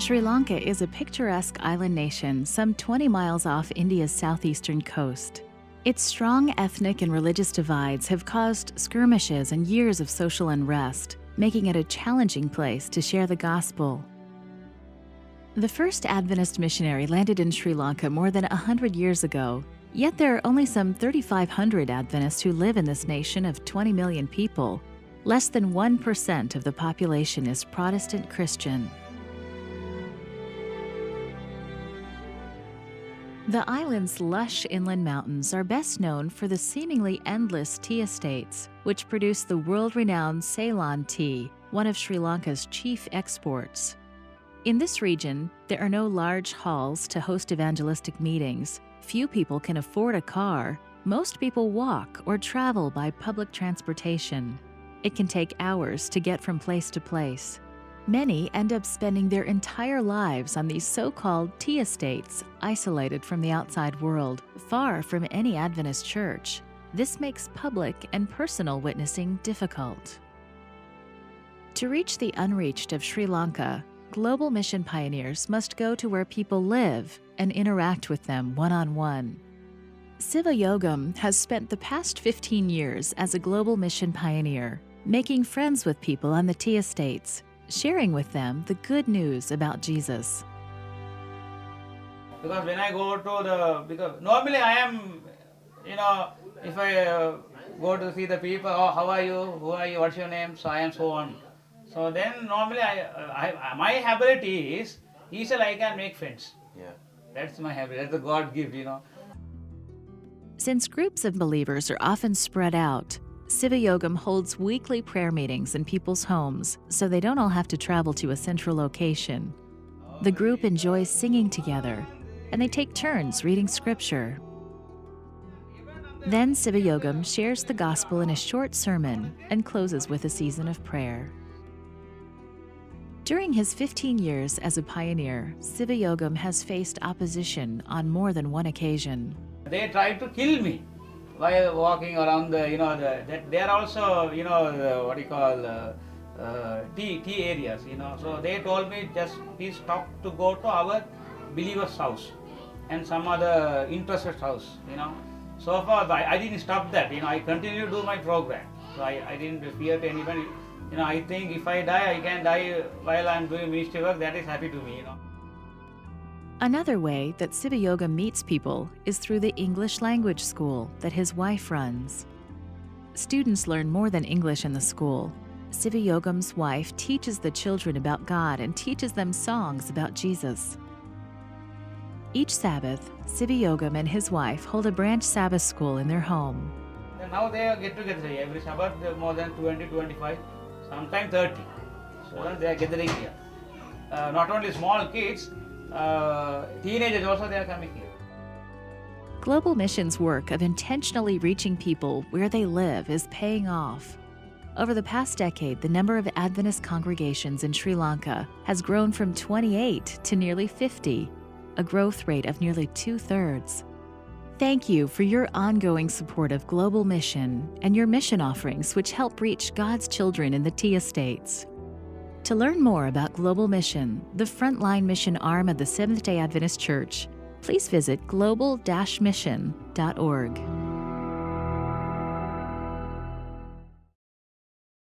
Sri Lanka is a picturesque island nation some 20 miles off India's southeastern coast. Its strong ethnic and religious divides have caused skirmishes and years of social unrest, making it a challenging place to share the gospel. The first Adventist missionary landed in Sri Lanka more than 100 years ago, yet there are only some 3,500 Adventists who live in this nation of 20 million people. Less than 1% of the population is Protestant Christian. The island's lush inland mountains are best known for the seemingly endless tea estates, which produce the world-renowned Ceylon tea, one of Sri Lanka's chief exports. In this region, there are no large halls to host evangelistic meetings. Few people can afford a car. Most people walk or travel by public transportation. It can take hours to get from place to place. Many end up spending their entire lives on these so-called tea estates, isolated from the outside world, far from any Adventist church. This makes public and personal witnessing difficult. To reach the unreached of Sri Lanka, global mission pioneers must go to where people live and interact with them one-on-one. Siva Yogam has spent the past 15 years as a global mission pioneer, making friends with people on the tea estates, sharing with them the good news about Jesus. Because when I go to because normally I am, if I go to see the people, oh, how are you, who are you, what's your name, so and so on. So then normally my ability is easily I can make friends. Yeah. That's my ability, that's the God gift, Since groups of believers are often spread out, Siva Yogam holds weekly prayer meetings in people's homes so they don't all have to travel to a central location. The group enjoys singing together, and they take turns reading scripture. Then Siva Yogam shares the gospel in a short sermon and closes with a season of prayer. During his 15 years as a pioneer, Siva Yogam has faced opposition on more than one occasion. They tried to kill me while walking around they are also, tea areas, So they told me just please stop to go to our believer's house and some other interested house, So far I didn't stop that, I continue to do my program. So I didn't fear to anybody. I think if I die, I can die while I'm doing ministry work. That is happy to me, Another way that Siva Yogam meets people is through the English language school that his wife runs. Students learn more than English in the school. Siva Yogam's wife teaches the children about God and teaches them songs about Jesus. Each Sabbath, Siva Yogam and his wife hold a branch Sabbath school in their home. And now they get together every Sabbath, more than 20, 25, sometimes 30. So they are gathering here. Not only small kids, teenagers also they are coming here. Global missions work of intentionally reaching people where they live is paying off. Over the past decade, the number of Adventist congregations in Sri Lanka has grown from 28 to nearly 50, a growth rate of nearly 2/3. Thank you for your ongoing support of Global Mission and your mission offerings which help reach God's children in the tea estates. To learn more about Global Mission, the frontline mission arm of the Seventh-day Adventist Church, please visit global-mission.org.